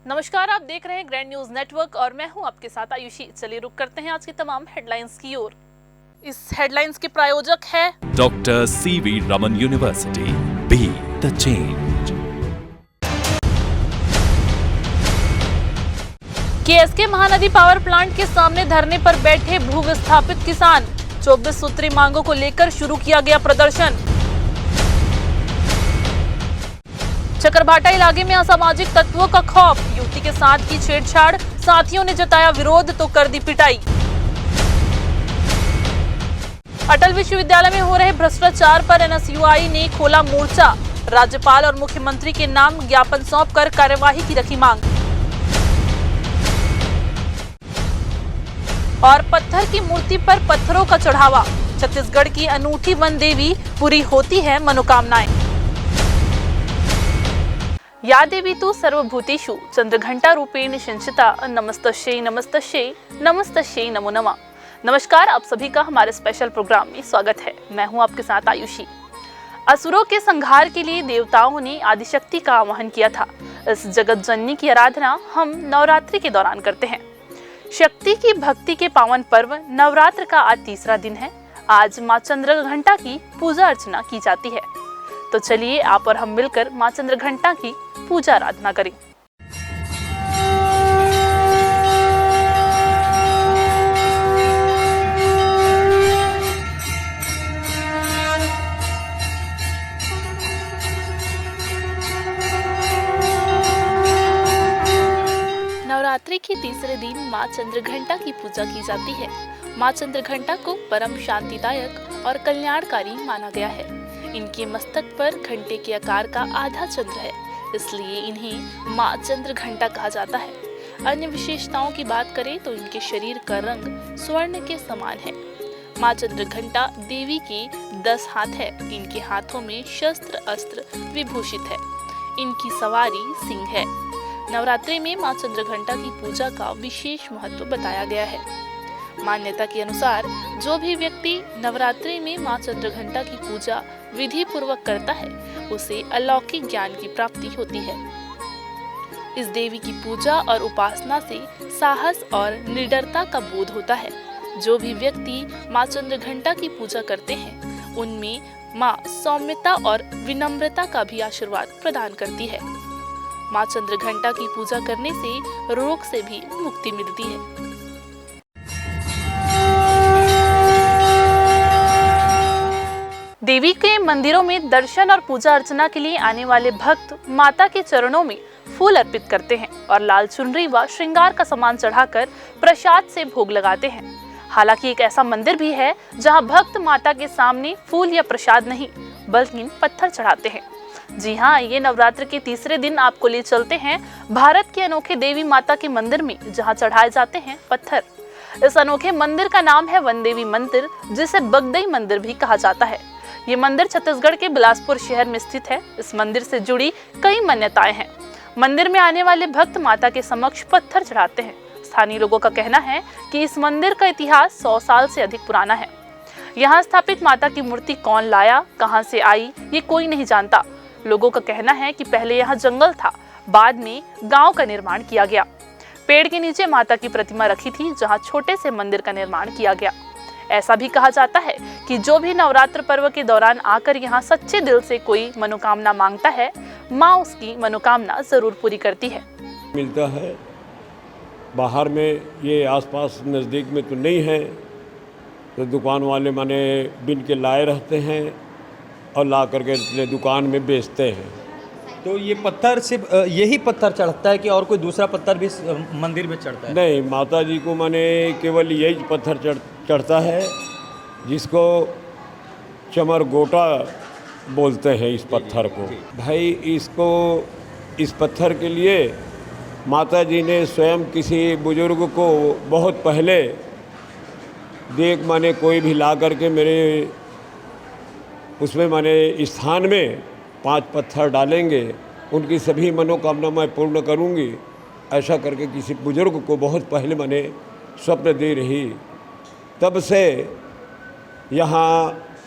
नमस्कार, आप देख रहे हैं ग्रैंड न्यूज नेटवर्क और मैं हूं आपके साथ आयुषी। चलिए रुक करते हैं आज की तमाम हेडलाइंस की ओर। इस हेडलाइंस के प्रायोजक है doctor CV Raman university, be the change. KSK Mahanadi power plant के सामने धरने पर बैठे भू विस्थापित किसान। 24 सूत्री मांगों को लेकर शुरू किया गया प्रदर्शन। चकरभाटा इलाके में असामाजिक तत्वों का खौफ, युवती के साथ की छेड़छाड़, साथियों ने जताया विरोध तो कर दी पिटाई। अटल विश्वविद्यालय में हो रहे भ्रष्टाचार पर एनएसयूआई ने खोला मोर्चा। राज्यपाल और मुख्यमंत्री के नाम ज्ञापन सौंपकर कार्यवाही की रखी मांग। और पत्थर की मूर्ति पर पत्थरों का चढ़ावा, छत्तीसगढ़ की अनूठी वन देवी, पूरी होती है मनोकामनाएं। या देवी तु सर्वभूतेषु चंद्रघंटा रूपेण संचिता, नमस्तस्यै नमस्तस्यै नमस्तस्यै नमो नमः। नमस्कार, आप सभी का हमारे स्पेशल प्रोग्राम में स्वागत है। मैं हूं आपके साथ आयुषी। असुरों के संहार के लिए देवताओं ने आदिशक्ति का आवाहन किया था। इस जगत जननी की आराधना हम नवरात्रि के दौरान करते हैं। शक्ति की भक्ति के पावन पर्व नवरात्र का आज तीसरा दिन है। आज माँ चंद्रघंटा की पूजा अर्चना की जाती है। तो चलिए आप और हम मिलकर माँ चंद्रघंटा की पूजा आराधना करें। नवरात्रि के तीसरे दिन माँ चंद्रघंटा की पूजा की जाती है। माँ चंद्रघंटा को परम शांतिदायक और कल्याणकारी माना गया है। इनके मस्तक पर घंटे के आकार का आधा चंद्र है, इसलिए इन्हें माँ चंद्रघंटा कहा जाता है। अन्य विशेषताओं की बात करें तो इनके शरीर का रंग स्वर्ण के समान है। माँ चंद्रघंटा देवी के 10 हाथ है। इनके हाथों में शस्त्र अस्त्र विभूषित है। इनकी सवारी सिंह है। नवरात्रि में माँ चंद्रघंटा की पूजा का विशेष महत्व बताया गया है। मान्यता के अनुसार जो भी व्यक्ति नवरात्रि में माँ चंद्रघंटा की पूजा विधि पूर्वक करता है, उसे अलौकिक ज्ञान की प्राप्ति होती है। इस देवी की पूजा और उपासना से साहस और निडरता का बोध होता है। जो भी व्यक्ति माँ चंद्रघंटा की पूजा करते हैं, उनमें माँ सौम्यता और विनम्रता का भी आशीर्वाद प्रदान करती है। माँ चंद्रघंटा की पूजा करने से रोग से भी मुक्ति मिलती है। देवी के मंदिरों में दर्शन और पूजा अर्चना के लिए आने वाले भक्त माता के चरणों में फूल अर्पित करते हैं और लाल चुनरी व श्रृंगार का सामान चढ़ाकर प्रसाद से भोग लगाते हैं। हालांकि एक ऐसा मंदिर भी है जहां भक्त माता के सामने फूल या प्रसाद नहीं बल्कि पत्थर चढ़ाते हैं। जी हाँ, ये नवरात्र के तीसरे दिन आपको ले चलते हैं भारत के अनोखे देवी माता के मंदिर में, जहाँ चढ़ाए जाते हैं पत्थर। इस अनोखे मंदिर का नाम है वन देवी मंदिर, जिसे बगदई मंदिर भी कहा जाता है। ये मंदिर छत्तीसगढ़ के बिलासपुर शहर में स्थित है। इस मंदिर से जुड़ी कई मान्यताएं हैं। मंदिर में आने वाले भक्त माता के समक्ष पत्थर चढ़ाते हैं। स्थानीय लोगों का कहना है कि इस मंदिर का इतिहास 100 साल से अधिक पुराना है। यहाँ स्थापित माता की मूर्ति कौन लाया, कहाँ से आई, ये कोई नहीं जानता। लोगों का कहना है कि पहले यहाँ जंगल था, बाद में गाँव का निर्माण किया गया। पेड़ के नीचे माता की प्रतिमा रखी थी, जहाँ छोटे से मंदिर का निर्माण किया गया। ऐसा भी कहा जाता है कि जो भी नवरात्र पर्व के दौरान आकर यहाँ सच्चे दिल से कोई मनोकामना मांगता है, माँ उसकी मनोकामना जरूर पूरी करती है। मिलता है बाहर में, ये आसपास नज़दीक में तो नहीं है, तो दुकान वाले माने बिन के लाए रहते हैं और ला करके दुकान में बेचते हैं। तो ये पत्थर सिर्फ यही पत्थर चढ़ता है कि और कोई दूसरा पत्थर भी मंदिर में चढ़ता है? नहीं, माता जी को माने केवल यही पत्थर चढ़ता है, जिसको चमर गोटा बोलते हैं इस पत्थर को। भाई इस पत्थर के लिए माता जी ने स्वयं किसी बुजुर्ग को बहुत पहले देख माने कोई भी ला करके मेरे उसमें माने स्थान में 5 पत्थर डालेंगे, उनकी सभी मनोकामना मैं पूर्ण करूंगी, ऐसा करके किसी बुजुर्ग को बहुत पहले मैंने स्वप्न दे रही। तब से यहाँ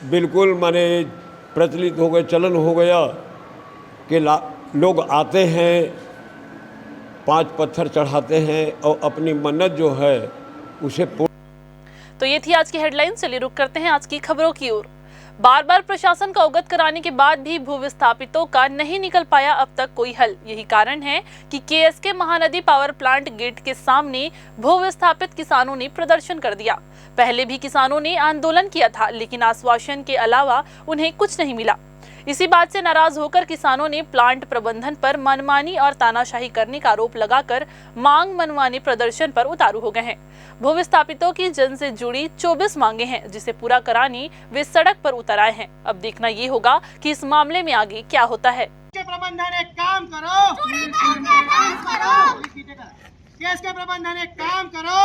बिल्कुल माने प्रचलित हो गए, चलन हो गया कि लोग आते हैं 5 पत्थर चढ़ाते हैं और अपनी मन्नत जो है उसे तो ये थी आज की हेडलाइन। चलिए रुक करते हैं आज की खबरों की ओर। बार बार प्रशासन का अवगत कराने के बाद भी भू विस्थापितों का नहीं निकल पाया अब तक कोई हल। यही कारण है कि KSK Mahanadi power plant gate के सामने भू विस्थापित किसानों ने प्रदर्शन कर दिया। पहले भी किसानों ने आंदोलन किया था, लेकिन आश्वासन के अलावा उन्हें कुछ नहीं मिला। इसी बात से नाराज होकर किसानों ने प्लांट प्रबंधन पर मनमानी और तानाशाही करने का आरोप लगाकर मांग मनमानी प्रदर्शन पर उतारू हो गए हैं। भू विस्थापितों की जन से जुड़ी 24 मांगे हैं, जिसे पूरा कराने वे सड़क पर उतर आए हैं। अब देखना ये होगा कि इस मामले में आगे क्या होता है। प्रबंधन एक काम करो, केस के प्रबंधन एक काम करो,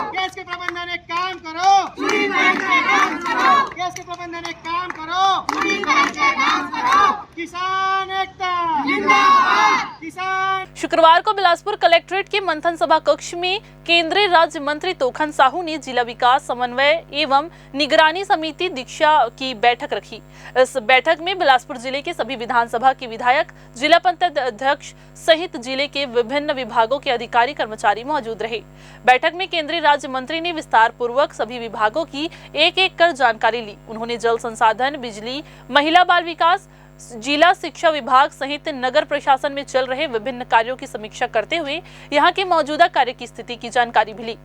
केस के प्रबंधन एक काम करो, केस के प्रबंधन एक काम करो, किसान एकता जिंदाबाद, किसान। शुक्रवार को बिलासपुर कलेक्ट्रेट के मंथन सभा कक्ष में केंद्रीय राज्य मंत्री तोखन साहू ने जिला विकास समन्वय एवं निगरानी समिति दीक्षा की बैठक रखी। इस बैठक में बिलासपुर जिले के सभी विधानसभा के विधायक, जिला पंचायत अध्यक्ष सहित जिले के विभिन्न विभागों के अधिकारी कर्मचारी मौजूद रहे। बैठक में केंद्रीय राज्य मंत्री ने विस्तार पूर्वक सभी विभागों की एक कर जानकारी ली। उन्होंने जल संसाधन, बिजली, महिला बाल विकास, जिला शिक्षा विभाग सहित नगर प्रशासन में चल रहे विभिन्न कार्यों की समीक्षा करते हुए यहां के मौजूदा कार्य की स्थिति की जानकारी भी ली।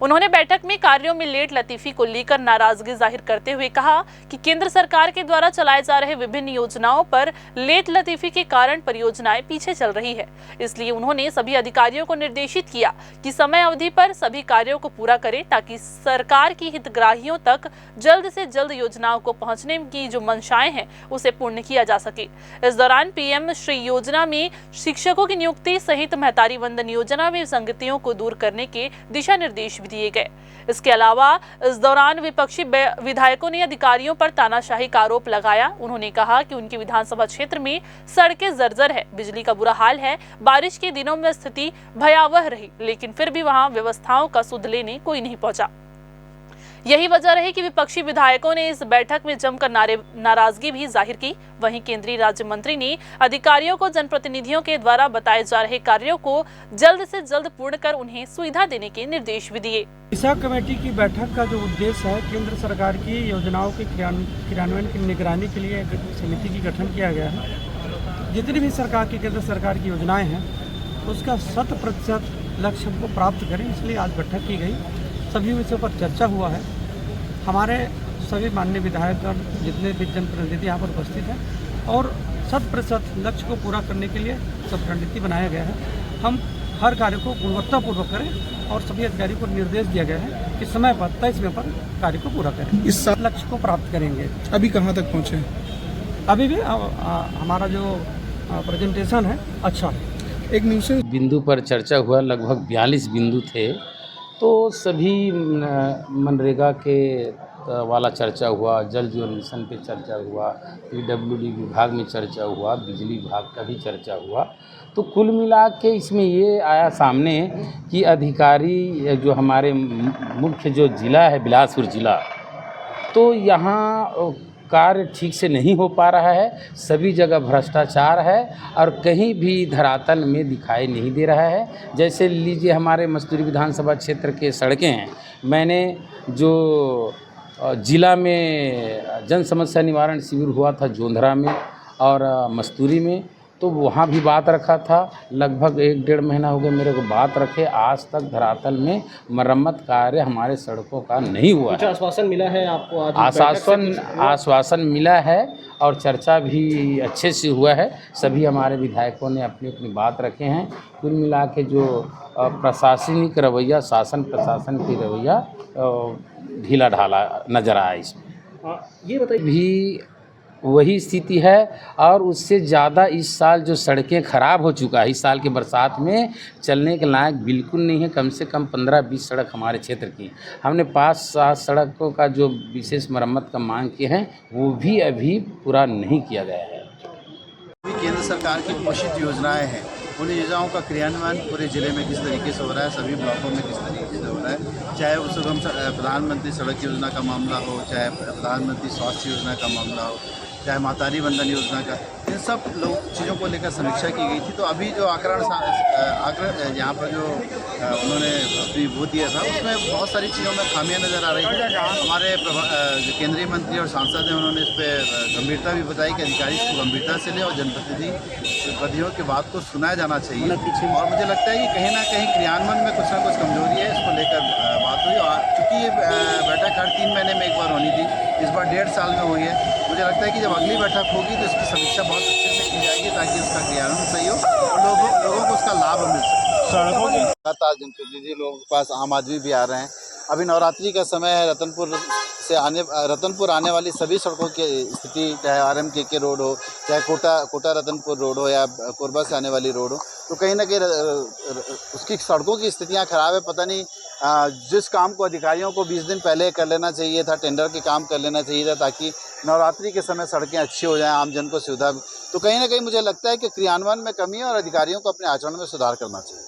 उन्होंने बैठक में कार्यों में लेट लतीफी को लेकर नाराजगी जाहिर करते हुए कहा कि केंद्र सरकार के द्वारा चलाए जा रहे विभिन्न योजनाओं पर लेट लतीफी के कारण परियोजनाएं पीछे चल रही है। इसलिए उन्होंने सभी अधिकारियों को निर्देशित किया कि समय अवधि पर सभी कार्यों को पूरा करें, ताकि सरकार की हितग्राहियों तक जल्द से जल्द योजनाओं को पहुंचने की जो मंशाएं हैं उसे पूर्ण किया जा सके। इस दौरान पीएम श्री योजना में शिक्षकों की नियुक्ति सहित महतारी वंदन योजना में विसंगतियों को दूर करने के दिशा निर्देश भी दिए गए। इसके अलावा इस दौरान विपक्षी विधायकों ने अधिकारियों पर तानाशाही का आरोप लगाया। उन्होंने कहा कि उनके विधानसभा क्षेत्र में सड़कें जर्जर है, बिजली का बुरा हाल है, बारिश के दिनों में स्थिति भयावह रही, लेकिन फिर भी वहां व्यवस्थाओं का सुध लेने कोई नहीं पहुंचा। यही वजह रही कि विपक्षी विधायकों ने इस बैठक में जमकर नाराजगी भी जाहिर की। वहीं केंद्रीय राज्य मंत्री ने अधिकारियों को जनप्रतिनिधियों के द्वारा बताए जा रहे कार्यों को जल्द से जल्द पूर्ण कर उन्हें सुविधा देने के निर्देश भी दिए। दिशा कमेटी की बैठक का जो उद्देश्य है, केंद्र सरकार की योजनाओं के क्रियान्वयन की निगरानी के लिए एक समिति की गठन किया गया है। जितनी भी केंद्र सरकार की योजनाएं हैं उसका 100% लक्ष्य हमको प्राप्त करें, इसलिए आज बैठक की गई। सभी विषयों पर चर्चा हुआ है। हमारे सभी माननीय विधायक और जितने भी जनप्रतिनिधि यहाँ पर उपस्थित हैं और 100% लक्ष्य को पूरा करने के लिए सब रणनीति बनाया गया है। हम हर कार्य को गुणवत्तापूर्वक करें और सभी अधिकारियों को निर्देश दिया गया है कि समय पर तय समय पर कार्य को पूरा करें। इस लक्ष्य को प्राप्त करेंगे। अभी कहाँ तक पहुँचे? अभी भी हमारा जो प्रेजेंटेशन है अच्छा है। एक न्यूज़ बिंदु पर चर्चा हुआ, लगभग 42 बिंदु थे। तो सभी मनरेगा के वाला चर्चा हुआ, जल जीवन मिशन पे चर्चा हुआ, पीडब्ल्यूडी विभाग में चर्चा हुआ, बिजली विभाग का भी चर्चा हुआ। तो कुल मिला के इसमें ये आया सामने कि अधिकारी जो हमारे मुख्य जो ज़िला है बिलासपुर ज़िला, तो यहाँ कार्य ठीक से नहीं हो पा रहा है। सभी जगह भ्रष्टाचार है और कहीं भी धरातल में दिखाई नहीं दे रहा है। जैसे लीजिए हमारे मस्तूरी विधानसभा क्षेत्र के सड़कें हैं, मैंने जो ज़िला में जन समस्या निवारण शिविर हुआ था जोंधरा में और मस्तूरी में, तो वहाँ भी बात रखा था। लगभग 1-1.5 महीना हो गया मेरे को बात रखे, आज तक धरातल में मरम्मत कार्य हमारे सड़कों का नहीं हुआ है। आश्वासन मिला है आपको? आश्वासन मिला है और चर्चा भी अच्छे से हुआ है। सभी हमारे विधायकों ने अपनी अपनी बात रखे हैं। कुल मिला के जो प्रशासनिक रवैया, शासन प्रशासन की रवैया ढीला ढाला नजर आया इसमें। ये बताइए, भी वही स्थिति है और उससे ज़्यादा इस साल जो सड़कें ख़राब हो चुका है, इस साल के बरसात में चलने के लायक बिल्कुल नहीं है। कम से कम 15-20 सड़क हमारे क्षेत्र की, हमने 5-7 सड़कों का जो विशेष मरम्मत का मांग किए हैं वो भी अभी पूरा नहीं किया गया है। केंद्र सरकार की घोषित योजनाएं हैं, उन योजनाओं का क्रियान्वयन पूरे ज़िले में किस तरीके से हो रहा है, सभी ब्लॉकों में किस तरीके से हो रहा है, चाहे वो सुगम प्रधानमंत्री सड़क योजना का मामला हो, चाहे प्रधानमंत्री स्वास्थ्य योजना का मामला हो, चाहे मातारी बंधन योजना का, इन सब चीज़ों को लेकर समीक्षा की गई थी। तो अभी जो आकरण यहाँ पर जो उन्होंने अपनी वो दिया था, उसमें बहुत सारी चीज़ों में खामियां नज़र आ रही थी। हमारे जो केंद्रीय मंत्री और सांसद हैं, उन्होंने इस पर गंभीरता भी बताई कि अधिकारी इसको गंभीरता से लें और जनप्रतिनिधियों की बात को सुनाया जाना चाहिए। और मुझे लगता है कि कहीं ना कहीं क्रियान्वयन में कुछ ना कुछ कमजोरी है, इसको लेकर बात हुई। और चूँकि ये बैठक हर 3 महीने में एक बार होनी थी, इस बार 1.5 साल में हुई है। मुझे लगता है कि जब अगली बैठक होगी तो इसकी समीक्षा बहुत अच्छे से की जाएगी, ताकि उसका क्रियान्वयन सही हो और लोगों को उसका लाभ मिल सके। लगातार जनप्रतिनिधि लोगों के पास आम आदमी भी आ रहे हैं। अभी नवरात्रि का समय है, रतनपुर आने वाली सभी सड़कों की स्थिति, चाहे RMKK रोड हो, चाहे कोटा रतनपुर रोड हो, या कोरबा से आने वाली रोड हो, तो कहीं ना कहीं उसकी सड़कों की स्थितियां खराब है। पता नहीं जिस काम को अधिकारियों को 20 दिन पहले कर लेना चाहिए था, टेंडर के काम कर लेना चाहिए था, ताकि नवरात्रि के समय सड़कें अच्छी हो जाएं, आमजन को सुविधा। तो कहीं ना कहीं मुझे लगता है कि क्रियान्वयन में कमी है और अधिकारियों को अपने आचरण में सुधार करना चाहिए।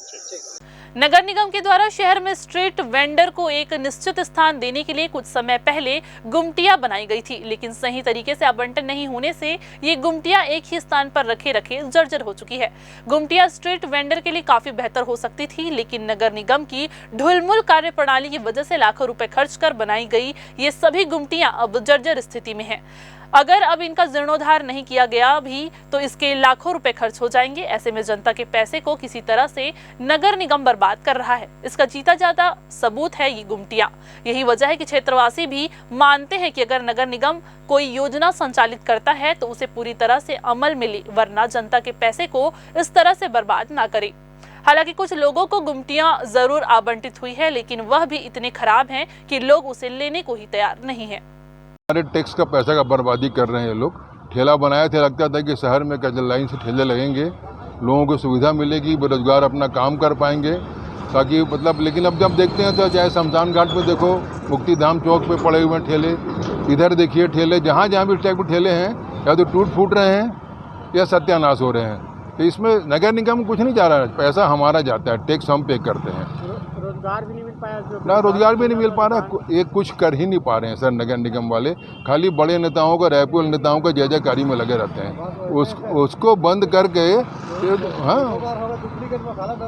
नगर निगम के द्वारा शहर में स्ट्रीट वेंडर को एक निश्चित स्थान देने के लिए कुछ समय पहले गुमटियां बनाई गई थी, लेकिन सही तरीके से आवंटन नहीं होने से ये गुमटियां एक ही स्थान पर रखे जर्जर हो चुकी है। गुमटियां स्ट्रीट वेंडर के लिए काफी बेहतर हो सकती थी, लेकिन नगर निगम की ढुलमुल कार्य प्रणाली की वजह से लाखों रुपए खर्च कर बनाई गई ये सभी गुमटियां अब जर्जर स्थिति में है। अगर अब इनका जीर्णोद्धार नहीं किया गया भी तो इसके लाखों रुपए खर्च हो जाएंगे। ऐसे में जनता के पैसे को किसी तरह से नगर निगम बर्बाद कर रहा है। इसका जीता जाता सबूत है ये गुमटियां। यही वजह है कि क्षेत्रवासी भी मानते हैं कि अगर नगर निगम कोई योजना संचालित करता है तो उसे पूरी तरह से अमल में ले, वरना जनता के पैसे को इस तरह से बर्बाद ना करे। हालांकि कुछ लोगों को गुमटियां जरूर आवंटित हुई है, लेकिन वह भी इतने खराब हैं कि लोग उसे लेने को ही तैयार नहीं है। हमारे टैक्स का पैसा का बर्बादी कर रहे हैं ये लोग। ठेला बनाए थे, लगता था कि शहर में कैसे लाइन से ठेले लगेंगे, लोगों को सुविधा मिलेगी, बेरोजगार अपना काम कर पाएंगे, ताकि मतलब। लेकिन अब जब देखते हैं तो चाहे शमशान घाट पे देखो, मुक्तिधाम चौक पे पड़े हुए हैं ठेले, इधर देखिए ठेले, जहाँ भी इस टाइप के ठेले हैं या तो टूट फूट रहे हैं या सत्यानाश हो रहे हैं। तो इसमें नगर निगम कुछ नहीं जा रहा है, पैसा हमारा जाता है, टैक्स हम पे करते हैं। रोजगार भी नहीं मिल पाया ना, रोजगार भी नहीं मिल पा रहा, ये कुछ कर ही नहीं पा रहे हैं सर नगर निगम वाले। खाली बड़े नेताओं का, रैपुल नेताओं का जय जयकारी में लगे रहते हैं। उसको बंद करके हाँ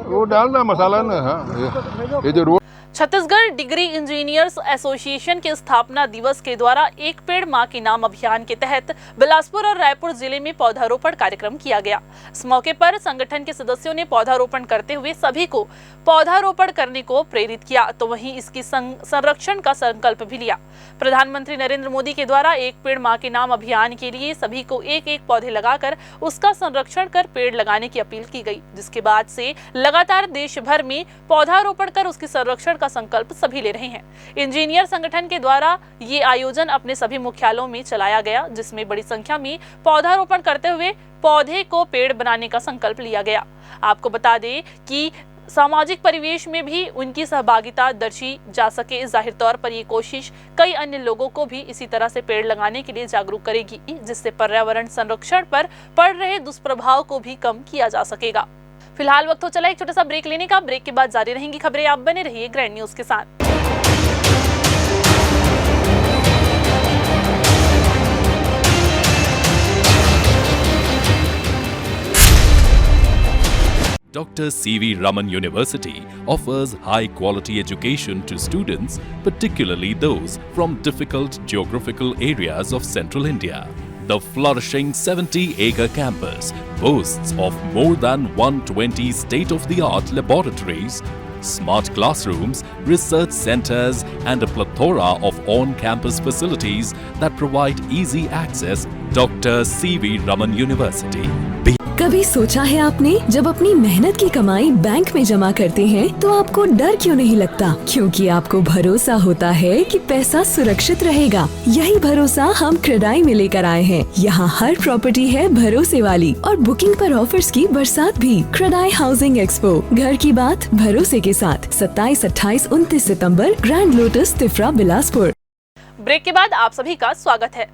वो डालना मसाला ना। हाँ, ये जो road. Chhattisgarh degree engineers association के स्थापना दिवस के द्वारा एक पेड़ मां के नाम अभियान के तहत बिलासपुर और रायपुर जिले में पौधारोपण कार्यक्रम किया गया। इस मौके पर संगठन के सदस्यों ने पौधारोपण करते हुए सभी को पौधारोपण करने को प्रेरित किया, तो वहीं इसकी संरक्षण का संकल्प भी लिया। प्रधानमंत्री नरेंद्र मोदी के द्वारा एक पेड़ मां के नाम अभियान के लिए सभी को एक एक पौधे लगाकर उसका संरक्षण कर पेड़ लगाने की अपील की गई, जिसके बाद से लगातार देश भर में पौधारोपण कर उसके संरक्षण का संकल्प सभी ले रहे हैं। इंजीनियर संगठन के द्वारा ये आयोजन अपने सभी मुख्यालयों में चलाया गया, जिसमें बड़ी संख्या में पौधारोपण करते हुए पौधे को पेड़ बनाने का संकल्प लिया गया। आपको बता दें कि सामाजिक परिवेश में भी उनकी सहभागिता दर्शी जा सके। जाहिर तौर पर ये कोशिश कई अन्य लोगों को भी इसी तरह से पेड़ लगाने के लिए जागरूक करेगी, जिससे पर्यावरण संरक्षण पर पड़ रहे दुष्प्रभाव को भी कम किया जा सकेगा। फिलहाल वक्त हो चला एक छोटा सा ब्रेक लेने का। ब्रेक के बाद जारी रहेंगी खबरें। आप बने रहिए ग्रैंड न्यूज के साथ। Dr. C.V. Raman University offers high-quality education to students, particularly those from difficult geographical areas of central India. The flourishing 70-acre campus boasts of more than 120 state-of-the-art laboratories, smart classrooms, research centers, and a plethora of on-campus facilities that provide easy access. Dr. C.V. Raman University. कभी सोचा है आपने, जब अपनी मेहनत की कमाई bank में जमा करते हैं तो आपको डर क्यों नहीं लगता? क्योंकि आपको भरोसा होता है कि पैसा सुरक्षित रहेगा। यही भरोसा हम क्रेडाई में लेकर आए हैं। यहाँ हर प्रॉपर्टी है भरोसे वाली और बुकिंग पर ऑफर्स की बरसात भी। क्रेडाई हाउसिंग एक्सपो, घर की बात भरोसे के साथ 27, 28, 29 सितम्बर, Grand Lotus Tifra Bilaspur. Break के बाद आप सभी का स्वागत है।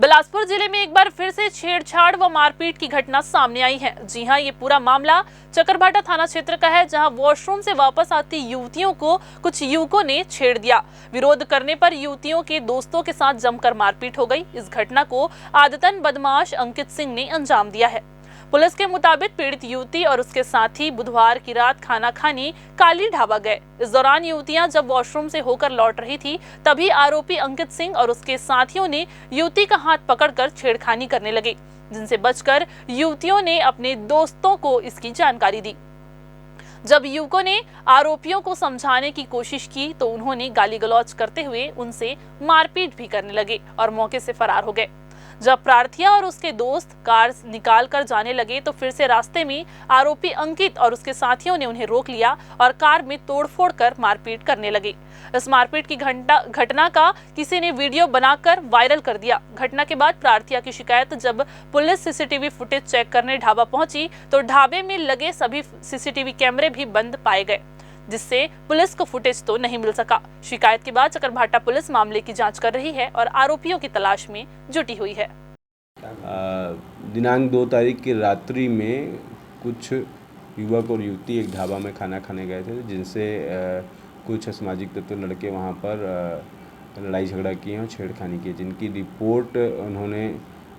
बिलासपुर जिले में एक बार फिर से छेड़छाड़ व मारपीट की घटना सामने आई है। जी हां, ये पूरा मामला चकरभाटा थाना क्षेत्र का है, जहां वॉशरूम से वापस आती युवतियों को कुछ युवकों ने छेड़ दिया। विरोध करने पर युवतियों के दोस्तों के साथ जमकर मारपीट हो गई। इस घटना को आदतन बदमाश अंकित सिंह ने अंजाम दिया है। पुलिस के मुताबिक पीड़ित युवती और उसके साथी बुधवार की रात खाना खाने काली ढाबा गए। इस दौरान युवतियां जब वॉशरूम से होकर लौट रही थी, तभी आरोपी अंकित सिंह और उसके साथियों ने युवती का हाथ पकड़कर छेड़खानी करने लगे, जिनसे बचकर युवतियों ने अपने दोस्तों को इसकी जानकारी दी। जब युवकों ने आरोपियों को समझाने की कोशिश की तो उन्होंने गाली गलौज करते हुए उनसे मारपीट भी करने लगे और मौके से फरार हो गए। जब प्रार्थिया और उसके दोस्त कार निकाल कर जाने लगे तो फिर से रास्ते में आरोपी अंकित और उसके साथियों ने उन्हें रोक लिया और कार में तोड़फोड़ कर मारपीट करने लगे। इस मारपीट की घटना का किसी ने वीडियो बनाकर वायरल कर दिया। घटना के बाद प्रार्थिया की शिकायत जब पुलिस सीसीटीवी फुटेज चेक करने ढाबा पहुंची तो ढाबे में लगे सभी सीसीटीवी कैमरे भी बंद पाए गए, जिससे पुलिस को फुटेज तो नहीं मिल सका। शिकायत के बाद चकरभाटा पुलिस मामले की जांच कर रही है और आरोपियों की तलाश में जुटी हुई है। दिनांक 2 तारीख की रात्रि में कुछ युवक और युवती एक ढाबा में खाना खाने गए थे, जिनसे कुछ असामाजिक तत्व लड़के वहां पर लड़ाई झगड़ा किए और छेड़खानी की, जिनकी रिपोर्ट उन्होंने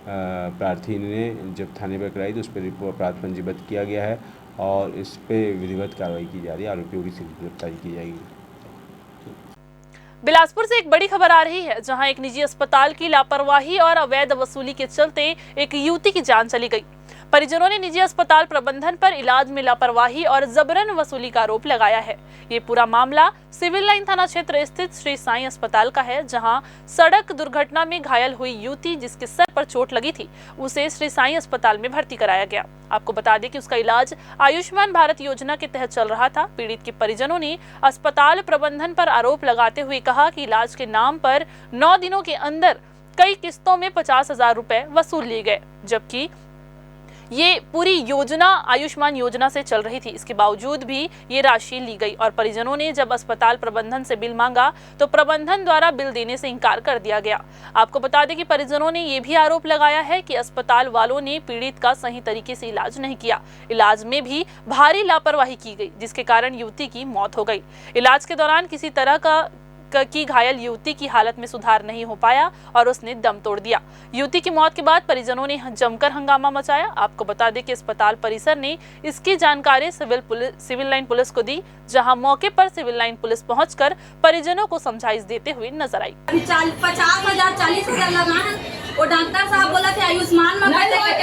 प्रार्थी ने जब थाने पर कराई तो उस पर अपराध पंजीबद्ध किया गया है और इस पे विधिवत कार्रवाई की जा रही है। आरोपियों की गिरफ्तारी की जाएगी। बिलासपुर से एक बड़ी खबर आ रही है, जहां एक निजी अस्पताल की लापरवाही और अवैध वसूली के चलते एक युवती की जान चली गई। परिजनों ने निजी अस्पताल प्रबंधन पर इलाज में लापरवाही और जबरन वसूली का आरोप लगाया है। ये पूरा मामला सिविल लाइन थाना क्षेत्र स्थित श्री साईं अस्पताल का है, जहां सड़क दुर्घटना में घायल हुई युवती, जिसके सर पर चोट लगी थी, उसे श्री साईं अस्पताल में भर्ती कराया गया। आपको बता दें कि उसका इलाज आयुष्मान भारत योजना के तहत चल रहा था। पीड़ित के परिजनों ने अस्पताल प्रबंधन पर आरोप लगाते हुए कहा कि इलाज के नाम पर 9 दिनों के अंदर कई किस्तों में 50,000 रुपए वसूल लिए गए, जबकि ये पूरी योजना आयुष्मान योजना से चल रही थी। इसके बावजूद भी ये राशि ली गई और परिजनों ने जब अस्पताल प्रबंधन से बिल मांगा तो प्रबंधन द्वारा बिल देने से इनकार कर दिया गया। आपको बता दें कि परिजनों ने ये भी आरोप लगाया है कि अस्पताल वालों ने पीड़ित का सही तरीके से इलाज नहीं किया। इलाज में भी भारी लापरवाही की गई, जिसके कारण युवती की मौत हो गई। इलाज के दौरान किसी तरह की घायल युवती की हालत में सुधार नहीं हो पाया और उसने दम तोड़ दिया। युवती की मौत के बाद परिजनों ने जमकर हंगामा मचाया। आपको बता दें कि अस्पताल परिसर ने इसकी जानकारी सिविल लाइन पुलिस को दी, जहां मौके पर सिविल लाइन पुलिस पहुंचकर परिजनों को समझाइश देते हुए नजर आई। 50,000 40,000 लगा है। वो डॉक्टर साहब बोला थे आयुष्मान में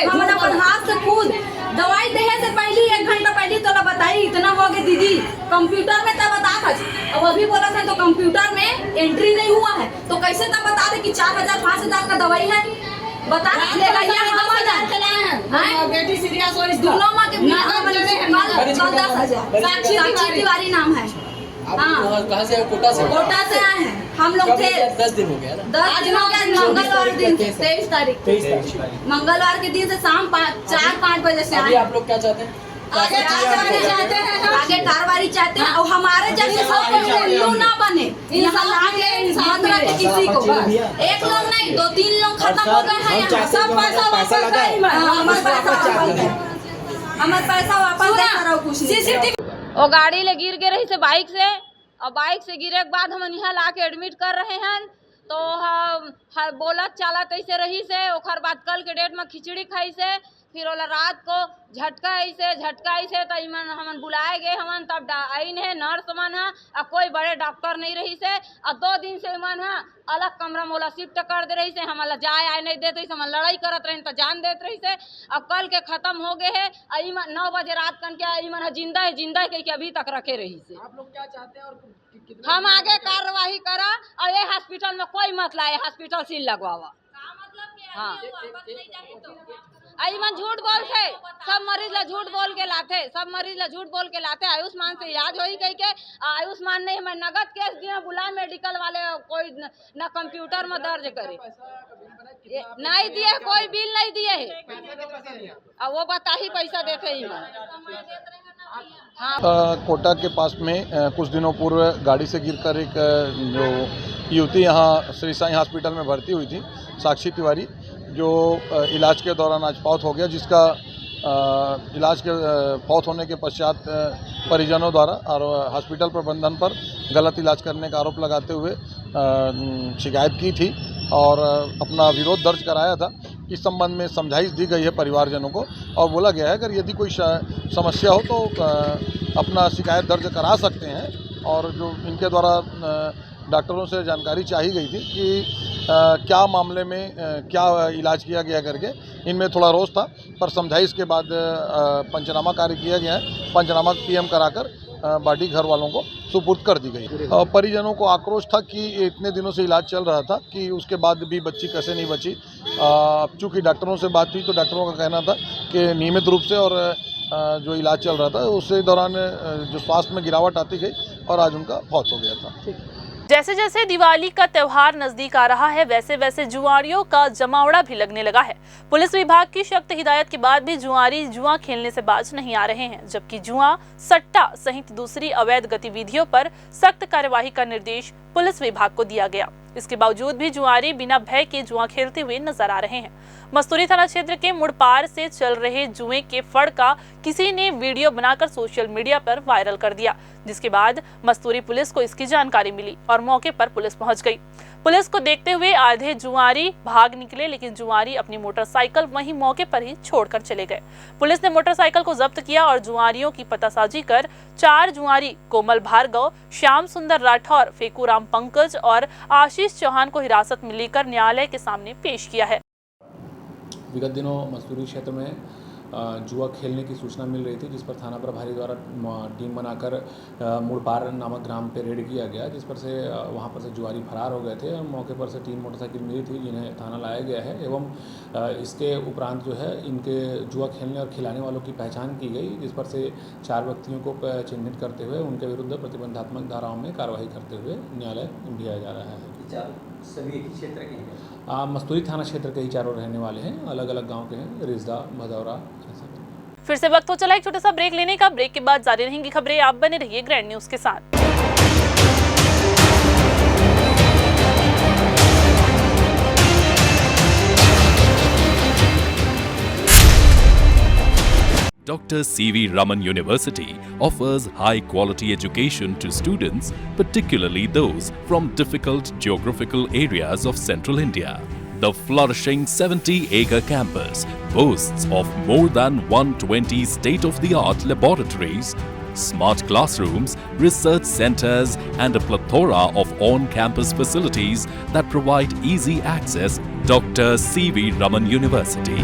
हम अपन हाथ से खुद दवाई देने से पहले 1 घंटा पहले तो बताई इतना हो गया दीदी, कंप्यूटर में तब बता था। अब अभी बोला था तो कंप्यूटर में एंट्री नहीं हुआ है, तो कैसे तब बता दे कि 4,000 5,000 का दवाई है? बता बेटी सीरियस हो दोनों माँ के 10,000 साक्षी तिवारी नाम है। हाँ, कहाँ से? कोटा से आए हैं हम लोग थे। 10 दिन हो गया। 10 दिन हो गया। मंगलवार दिन 23 तारीख मंगलवार के दिन से शाम 4-5 बजे से आए। आप लोग क्या चाहते हैं? आगे कार्रवाई चाहते हैं और हमारे जैसे सब ना बने, किसी को एक लोग नहीं 2-3 लोग खत्म हो गए हैं। सब पैसा हमारे पैसा वापस दे। और गाड़ी ले गिर के रही से बाइक से, और बाइक से गिरे के बाद हम यहाँ ला के एडमिट कर रहे हैं। तो हम बोलत चालत ऐसे रही से, ओखर बाद कल के डेट में खिचड़ी खाई से, फिर ओला रात को झटका ऐसे तो इमन हमन बुलाए गए हमन, तब आइन है नर्स मन है और कोई बड़े डॉक्टर नहीं रही से। और 2 दिन से इमन है अलग कमरा में ओला शिफ्ट कर दे रही से, हमला जाए आए नहीं देते से, हम लड़ाई करत रहे तो जान देते रही से। अब कल के खत्म हो गए है, 9 बजे रात कन के इमन है जिंदा है कह के अभी तक रखे रही से। आप लोग क्या चाहते हैं और हम आगे कार्रवाई करा और ये हॉस्पिटल में कोई मत लाए, हॉस्पिटल सील लगवावा। हाँ, मन झूठ बोल थे, सब मरीज ला झूठ बोल के लाते, आयुष्मान से इलाज होई कह के। आयुष्मान नहीं, मैं नगद केस दिया, बुला मेडिकल वाले कोई न कंप्यूटर में दर्ज करे नहीं दिए, कोई बिल नहीं दिए है। अब वो बता ही पैसा देते ही कोटा के पास में कुछ दिनों पूर्व गाड़ी से गिरकर एक जो युवती यहाँ श्री साईं हॉस्पिटल में भर्ती हुई थी, साक्षी तिवारी, जो इलाज के दौरान आज फौत हो गया, जिसका इलाज के फौत होने के पश्चात परिजनों द्वारा और हॉस्पिटल प्रबंधन पर गलत इलाज करने का आरोप लगाते हुए शिकायत की थी और अपना विरोध दर्ज कराया था। इस संबंध में समझाइश दी गई है परिवारजनों को और बोला गया है अगर यदि कोई समस्या हो तो अपना शिकायत दर्ज करा सकते हैं। और जो इनके द्वारा डॉक्टरों से जानकारी चाही गई थी कि क्या मामले में क्या इलाज किया गया करके, इनमें थोड़ा रोष था, पर समझाइश के बाद पंचनामा कार्य किया गया है। पंचनामा पीएम कराकर बॉडी घर वालों को सुपुर्द कर दी गई। परिजनों को आक्रोश था कि इतने दिनों से इलाज चल रहा था कि उसके बाद भी बच्ची कैसे नहीं बची। चूँकि डॉक्टरों से बात हुई तो डॉक्टरों का कहना था कि नियमित रूप से और जो इलाज चल रहा था उसी दौरान जो स्वास्थ्य में गिरावट आती गई और आज उनका मौत हो गया था। जैसे जैसे दिवाली का त्योहार नजदीक आ रहा है वैसे वैसे जुआरियों का जमावड़ा भी लगने लगा है। पुलिस विभाग की सख्त हिदायत के बाद भी जुआरी जुआ खेलने से बाज नहीं आ रहे हैं, जबकि जुआ, सट्टा सहित दूसरी अवैध गतिविधियों पर सख्त कार्यवाही का निर्देश पुलिस विभाग को दिया गया। इसके बावजूद भी जुआरी बिना भय के जुआ खेलते हुए नजर आ रहे हैं। मस्तूरी थाना क्षेत्र के मुड़पार से चल रहे जुए के फड़ का किसी ने वीडियो बनाकर सोशल मीडिया पर वायरल कर दिया, जिसके बाद मस्तूरी पुलिस को इसकी जानकारी मिली और मौके पर पुलिस पहुंच गई। पुलिस को देखते हुए आधे जुआरी भाग निकले, लेकिन जुआरी अपनी मोटरसाइकिल वहीं मौके पर ही छोड़कर चले गए। पुलिस ने मोटरसाइकिल को जब्त किया और जुआरियों की पतासाजी कर 4 जुआरी कोमल भार्गव, श्याम सुंदर राठौर, फेकूराम पंकज और आशीष चौहान को हिरासत में लेकर न्यायालय के सामने पेश किया है। विगत दिनों मस्तूरी क्षेत्र में जुआ खेलने की सूचना मिल रही थी, जिस पर थाना प्रभारी द्वारा टीम बनाकर मुड़पार नामक ग्राम पे रेड किया गया, जिस पर से वहां पर से जुआरी फरार हो गए थे और मौके पर से 3 मोटरसाइकिल मिली थी जिन्हें थाना लाया गया है। एवं इसके उपरांत जो है इनके जुआ खेलने और खिलाने वालों की पहचान की गई, जिस पर से 4 व्यक्तियों को चिन्हित करते हुए उनके विरुद्ध प्रतिबंधात्मक धाराओं में कार्रवाई करते हुए न्यायालय भेजा जा रहा है। सभी एक ही क्षेत्र के हैं? मस्तूरी थाना क्षेत्र के ही चारों रहने वाले हैं, अलग अलग गांव के हैं, रिजदा, भदौरा। फिर से वक्त हो चला एक छोटा सा ब्रेक लेने का। ब्रेक के बाद जारी रहेंगी खबरें, आप बने रहिए ग्रैंड न्यूज के साथ। Dr. C.V. Raman University offers high-quality education to students, particularly those from difficult geographical areas of central India. The flourishing 70-acre campus boasts of more than 120 state-of-the-art laboratories, smart classrooms, research centers, and a plethora of on-campus facilities that provide easy access. Dr. C.V. Raman University.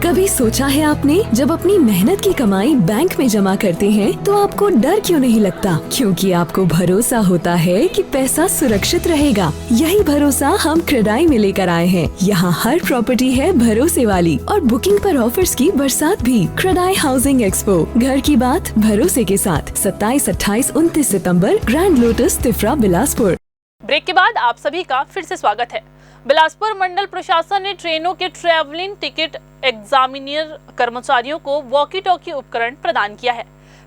कभी सोचा है आपने, जब अपनी मेहनत की कमाई bank में जमा करते हैं तो आपको डर क्यों नहीं लगता? क्योंकि आपको भरोसा होता है कि पैसा सुरक्षित रहेगा। यही भरोसा हम क्रेडाई में लेकर आए हैं। यहाँ हर प्रॉपर्टी है भरोसे वाली और बुकिंग पर ऑफर्स की बरसात भी। क्रेडाई हाउसिंग एक्सपो, घर की बात भरोसे के साथ 27, 28, 29 सितम्बर, Grand Lotus, Tifra, Bilaspur. Break के बाद आप सभी का फिर से स्वागत है। बिलासपुर मंडल प्रशासन ने ट्रेनों के ट्रैवलिंग टिकट एग्जामिनर कर्मचारियों को वॉकी टॉकी उपकरण प्रदान किया है।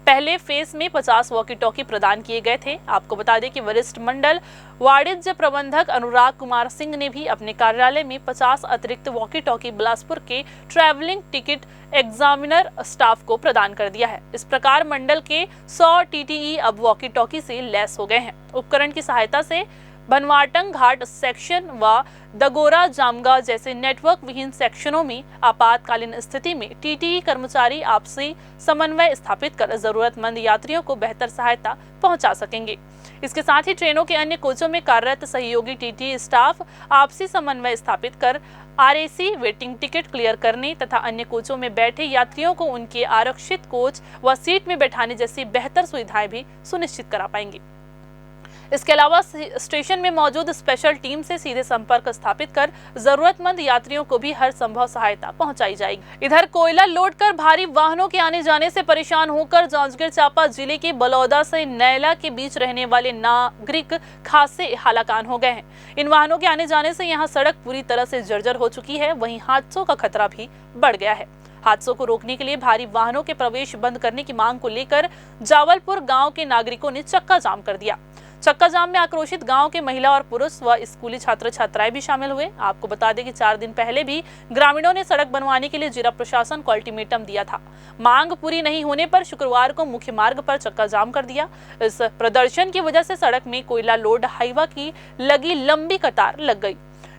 पहले फेज में 50 वॉकी टॉकी प्रदान किए गए थे। आपको बता दें कि वरिष्ठ मंडल वाणिज्य प्रबंधक अनुराग कुमार सिंह ने भी अपने कार्यालय में 50 अतिरिक्त वॉकी टॉकी बिलासपुर के ट्रैवलिंग टिकट एग्जामिनर स्टाफ को प्रदान कर दिया है। इस प्रकार मंडल के 100 टीटीई अब वॉकी टॉकी से लैस हो गए हैं। उपकरण की सहायता से बनवाटंग घाट सेक्शन व दगोरा जामगा जैसे नेटवर्क विहीन सेक्शनों में आपातकालीन स्थिति में टीटीई कर्मचारी आपसी समन्वय स्थापित कर जरूरतमंद यात्रियों को बेहतर सहायता पहुंचा सकेंगे। इसके साथ ही ट्रेनों के अन्य कोचों में कार्यरत सहयोगी टीटीई स्टाफ आपसी समन्वय स्थापित कर आरएसी वेटिंग टिकट क्लियर करने तथा अन्य कोचों में बैठे यात्रियों को उनके आरक्षित कोच व सीट में बैठाने जैसी बेहतर सुविधाएं भी सुनिश्चित करा पाएंगे। इसके अलावा स्टेशन में मौजूद स्पेशल टीम से सीधे संपर्क स्थापित कर जरूरतमंद यात्रियों को भी हर संभव सहायता पहुंचाई जाएगी। इधर कोयला लोड कर भारी वाहनों के आने जाने से परेशान होकर जांजगीर चांपा जिले के बलौदा से नैला के बीच रहने वाले नागरिक खासे हालाकान हो गए हैं। इन वाहनों के आने जाने से यहाँ सड़क पूरी तरह से जर्जर हो चुकी है, वहीं हादसों का खतरा भी बढ़ गया है। हादसों को रोकने के लिए भारी वाहनों के प्रवेश बंद करने की मांग को लेकर जावलपुर गांव के नागरिकों ने चक्का जाम कर दिया। चक्का जाम में आक्रोशित गांव के महिला और पुरुष व स्कूली छात्र छात्राएं भी शामिल हुए। आपको बता दें कि 4 दिन पहले भी ग्रामीणों ने सड़क बनवाने के लिए जिला प्रशासन को अल्टीमेटम दिया था। मांग पूरी नहीं होने पर शुक्रवार को मुख्य मार्ग पर चक्का जाम कर दिया। इस प्रदर्शन की वजह से सड़क में कोयला लोड हाईवा की लगी लंबी कतार लग गई।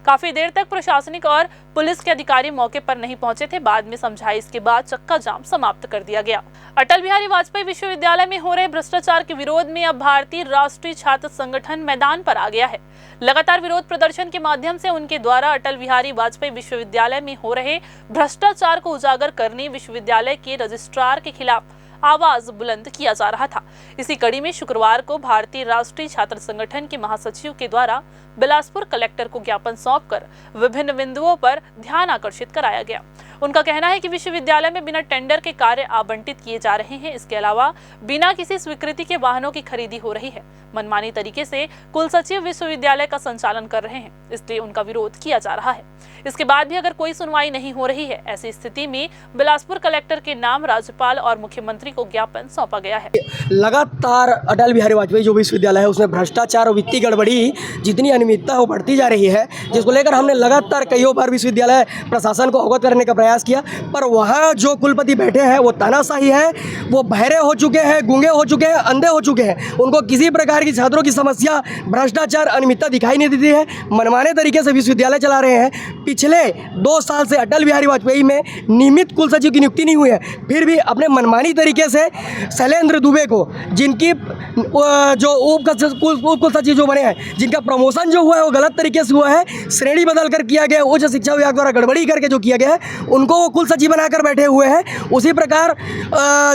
काफी देर तक प्रशासनिक और पुलिस के अधिकारी मौके पर नहीं पहुंचे थे। बाद में समझाइश के बाद चक्का जाम समाप्त कर दिया गया। अटल बिहारी वाजपेयी विश्वविद्यालय में हो रहे भ्रष्टाचार के विरोध में अब भारतीय राष्ट्रीय छात्र संगठन मैदान पर आ गया है। लगातार विरोध प्रदर्शन के माध्यम से उनके द्वारा अटल बिहारी वाजपेयी विश्वविद्यालय में हो रहे भ्रष्टाचार को उजागर करने विश्वविद्यालय के रजिस्ट्रार के खिलाफ आवाज बुलंद किया जा रहा था। इसी कड़ी में शुक्रवार को भारतीय राष्ट्रीय छात्र संगठन के महासचिव के द्वारा बिलासपुर कलेक्टर को ज्ञापन सौंपकर विभिन्न बिंदुओं पर ध्यान आकर्षित कराया गया। उनका कहना है कि विश्वविद्यालय में बिना टेंडर के कार्य आवंटित किए जा रहे हैं। इसके अलावा बिना किसी स्वीकृति के वाहनों की खरीदी हो रही है। मनमानी तरीके से कुल सचिव विश्वविद्यालय का संचालन कर रहे हैं, इसलिए उनका विरोध किया जा रहा है। इसके बाद भी अगर कोई सुनवाई नहीं हो रही है, ऐसी स्थिति में बिलासपुर कलेक्टर के नाम राज्यपाल और मुख्यमंत्री को ज्ञापन सौंपा गया है। लगातार अटल बिहारी वाजपेयी जो विश्वविद्यालय है उसमें भ्रष्टाचार और वित्तीय गड़बड़ी जितनी अनियमितता वो बढ़ती जा रही है, जिसको लेकर हमने लगातार कईयों बार विश्वविद्यालय प्रशासन को अवगत करने का प्रयास किया, पर वहाँ जो कुलपति बैठे हैं वो तानाशाही है। वो बहरे हो चुके हैं, गूंगे हो चुके हैं, अंधे हो चुके हैं। उनको किसी प्रकार की छात्रों की समस्या, भ्रष्टाचार, अनियमितता दिखाई नहीं देती है। मनमाने तरीके से विश्वविद्यालय चला रहे हैं। पिछले 2 साल से अटल बिहारी वाजपेयी में नियमित कुल सचिव की नियुक्ति नहीं हुई है, फिर भी अपने मनमानी तरीके से शैलेंद्र दुबे को, जिनकी जो उप कुल सचिव जो बने हैं, जिनका प्रमोशन जो हुआ है वो गलत तरीके से हुआ है, श्रेणी बदल कर किया गया, उच्च शिक्षा विभाग द्वारा गड़बड़ी करके जो किया गया है, उनको वो कुल सचिव बनाकर बैठे हुए हैं। उसी प्रकार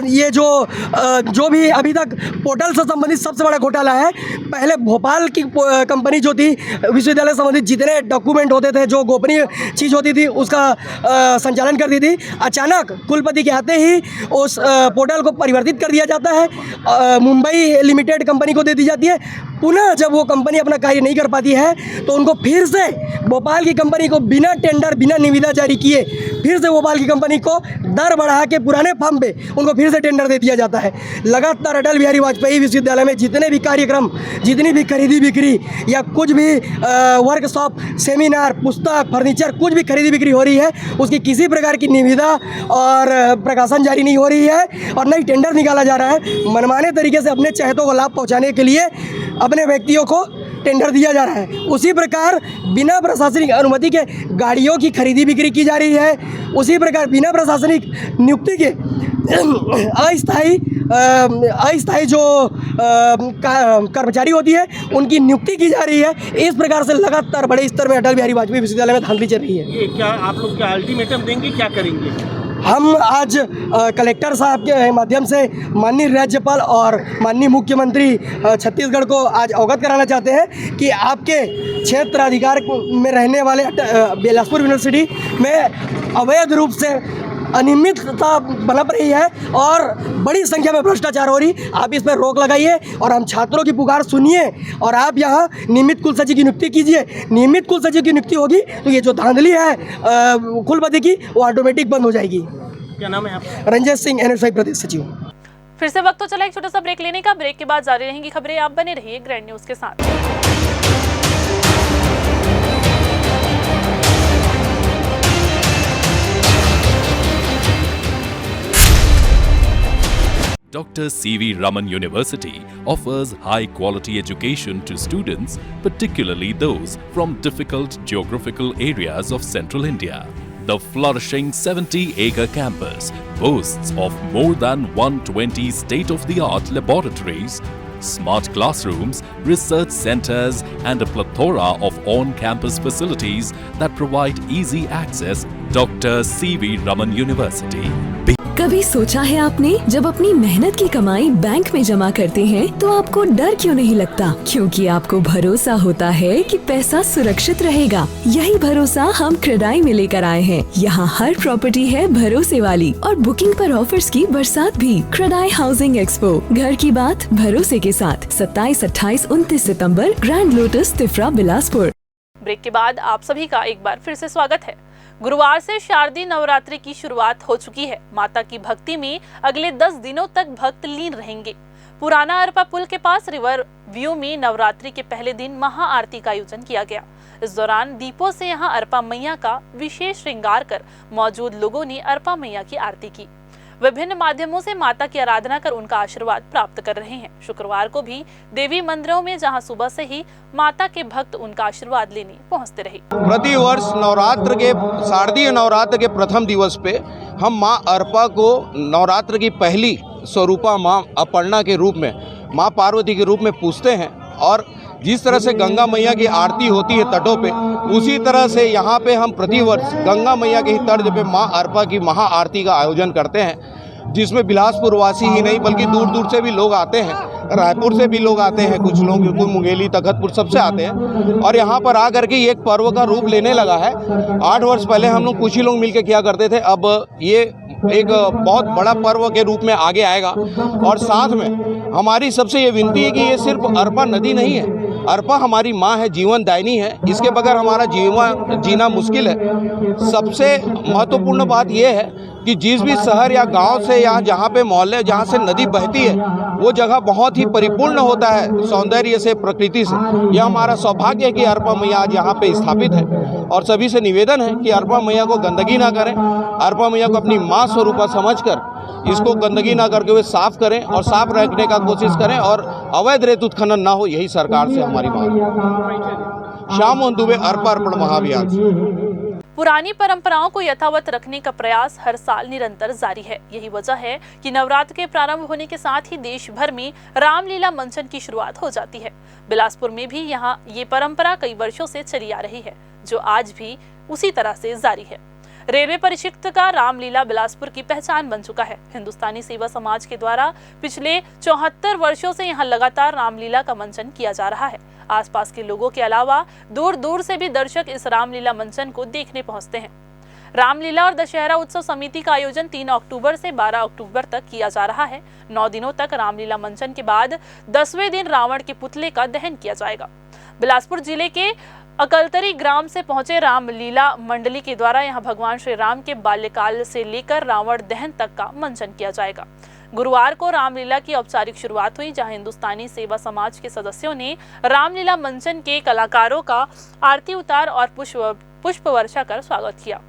ये जो भी अभी तक पोर्टल से संबंधित सबसे बड़ा घोटाला है, पहले भोपाल की कंपनी जो थी विश्वविद्यालय संबंधित जितने डॉक्यूमेंट होते थे, जो गोपनीय चीज़ होती थी, उसका संचालन करती थी। अचानक कुलपति के आते ही उस पोर्टल को परिवर्तित कर दिया जाता है, मुंबई लिमिटेड कंपनी को दे दी जाती है। पुनः जब वो कंपनी अपना कार्य नहीं कर पाती है तो उनको फिर से भोपाल की कंपनी को बिना टेंडर, बिना निविदा जारी किए फिर से भोपाल की कंपनी को दर बढ़ा के पुराने फॉर्म पे उनको फिर से टेंडर दे दिया जाता है। लगातार अटल बिहारी वाजपेयी विश्वविद्यालय में जितने भी कार्यक्रम, जितनी भी खरीदी बिक्री या कुछ भी वर्कशॉप, सेमिनार, पुस्तक, फर्नीचर, कुछ भी खरीदी बिक्री हो रही है, उसकी किसी प्रकार की निविदा और प्रकाशन जारी नहीं हो रही है और न ही टेंडर निकाला जा रहा है। मनमाने तरीके से अपने चहेतों को लाभ पहुँचाने के लिए अपने व्यक्तियों को टेंडर दिया जा रहा है। उसी प्रकार बिना प्रशासनिक अनुमति के गाड़ियों की खरीदी बिक्री की जा रही है। उसी प्रकार बिना प्रशासनिक नियुक्ति के अस्थायी जो कर्मचारी होती है उनकी नियुक्ति की जा रही है। इस प्रकार से लगातार बड़े स्तर में अटल बिहारी वाजपेयी विश्वविद्यालय में धांधली चल रही है। ये क्या आप लोग क्या अल्टीमेटम देंगे, क्या करेंगे? हम आज कलेक्टर साहब के माध्यम से माननीय राज्यपाल और माननीय मुख्यमंत्री छत्तीसगढ़ को आज अवगत कराना चाहते हैं कि आपके क्षेत्र अधिकार में रहने वाले बिलासपुर यूनिवर्सिटी में अवैध रूप से अनियमितता बरप रही है और बड़ी संख्या में भ्रष्टाचार हो रही। आप इस पर रोक लगाइए और हम छात्रों की पुकार सुनिए और आप यहाँ नियमित कुल सचिव की नियुक्ति कीजिए। नियमित कुल सचिव की नियुक्ति होगी तो ये जो धांधली है कुलपति की वो ऑटोमेटिक बंद हो जाएगी। क्या नाम है आपका? रंजन सिंह, NSY प्रदेश सचिव। फिर से वक्त तो चला एक छोटा सा ब्रेक लेने का। ब्रेक के बाद जारी रहेंगी खबरें। आप बने रहिए ग्रैंड न्यूज के साथ। Dr. C.V. Raman University offers high-quality education to students, particularly those from difficult geographical areas of central India. The flourishing 70-acre campus boasts of more than 120 state-of-the-art laboratories, smart classrooms, research centers, and a plethora of on-campus facilities that provide easy access. Dr. C.V. Raman University. कभी सोचा है आपने, जब अपनी मेहनत की कमाई bank में जमा करते हैं तो आपको डर क्यों नहीं लगता? क्योंकि आपको भरोसा होता है कि पैसा सुरक्षित रहेगा। यही भरोसा हम क्रेडाई में लेकर आए हैं। यहाँ हर प्रॉपर्टी है भरोसे वाली और बुकिंग पर ऑफर्स की बरसात भी। क्रेडाई हाउसिंग एक्सपो, घर की बात भरोसे के साथ 27, 28, 29 सितम्बर, Grand Lotus Tifra, Bilaspur. Break के बाद आप सभी का एक बार फिर से स्वागत है। गुरुवार से शारदीय नवरात्रि की शुरुआत हो चुकी है। माता की भक्ति में अगले 10 दिनों तक भक्त लीन रहेंगे। पुराना अरपा पुल के पास रिवर व्यू में नवरात्रि के पहले दिन महाआरती का आयोजन किया गया। इस दौरान दीपों से यहां अरपा मैया का विशेष श्रृंगार कर मौजूद लोगों ने अरपा मैया की आरती की। विभिन्न माध्यमों से माता की आराधना कर उनका आशीर्वाद प्राप्त कर रहे हैं। शुक्रवार को भी देवी मंदिरों में जहां सुबह से ही माता के भक्त उनका आशीर्वाद लेने पहुंचते रहे। प्रति वर्ष नवरात्र के शारदीय नवरात्र के प्रथम दिवस पे हम मां अरपा को नवरात्र की पहली स्वरूपा मां अपर्णा के रूप में, मां पार्वती के रूप में पूजते हैं। और जिस तरह से गंगा मैया की आरती होती है तटों पे, उसी तरह से यहाँ पे हम प्रतिवर्ष गंगा मैया के ही तर्ज पे माँ अरपा की महाआरती का आयोजन करते हैं, जिसमें बिलासपुर वासी ही नहीं बल्कि दूर दूर से भी लोग आते हैं। रायपुर से भी लोग आते हैं, कुछ लोग कोई मुंगेली, तखतपुर सबसे आते हैं और यहाँ पर आकर के ये एक पर्व का रूप लेने लगा है। 8 वर्ष पहले हम लोग कुछ ही लोग मिलकर किया करते थे, अब ये एक बहुत बड़ा पर्व के रूप में आगे आएगा। और साथ में हमारी सबसे ये विनती है कि ये सिर्फ अरपा नदी नहीं है, अरपा हमारी माँ है, जीवन दायिनी है, इसके बगैर हमारा जीवन जीना मुश्किल है। सबसे महत्वपूर्ण बात यह है कि जिस भी शहर या गांव से या जहाँ पे मोहल्ले जहाँ से नदी बहती है, वो जगह बहुत ही परिपूर्ण होता है सौंदर्य से, प्रकृति से। यह हमारा सौभाग्य है कि अरपा मैया आज यहाँ पे स्थापित है। और सभी से निवेदन है कि अरपा मैया को गंदगी ना करें, अरपा मैया को अपनी माँ स्वरूपा समझकर इसको गंदगी ना करके हुए साफ करें और साफ रखने का कोशिश करें और अवैध रेत उत्खनन ना हो, यही सरकार से हमारी मांग है। श्याम मोहन दुबे, अरपा अर्पण महाअभियान। पुरानी परंपराओं को यथावत रखने का प्रयास हर साल निरंतर जारी है। यही वजह है कि नवरात्र के प्रारंभ होने के साथ ही देश भर में रामलीला मंचन की शुरुआत हो जाती है। बिलासपुर में भी यहाँ ये परंपरा कई वर्षों से चली आ रही है, जो आज भी उसी तरह से जारी है। रेलवे परिक्षेत्र का रामलीला बिलासपुर की पहचान बन चुका है। हिंदुस्तानी सेवा समाज के द्वारा पिछले 74 वर्षों से यहाँ लगातार रामलीला का मंचन किया जा रहा है। आसपास के लोगों के अलावा दूर दूर से भी दर्शक इस रामलीला मंचन को देखने पहुंचते हैं। रामलीला और दशहरा उत्सव समिति का आयोजन 3 अक्टूबर से 12 अक्टूबर तक किया जा रहा है। 9 दिनों तक रामलीला मंचन के बाद 10वें दिन रावण के पुतले का दहन किया जाएगा। बिलासपुर जिले के अकलतरी ग्राम से पहुंचे रामलीला मंडली के द्वारा यहां भगवान श्री राम के बाल्यकाल से लेकर रावण दहन तक का मंचन किया जाएगा। गुरुवार को रामलीला की औपचारिक शुरुआत हुई, जहां हिंदुस्तानी सेवा समाज के सदस्यों ने रामलीला मंचन के कलाकारों का आरती उतार और पुष्प वर्षा कर स्वागत किया।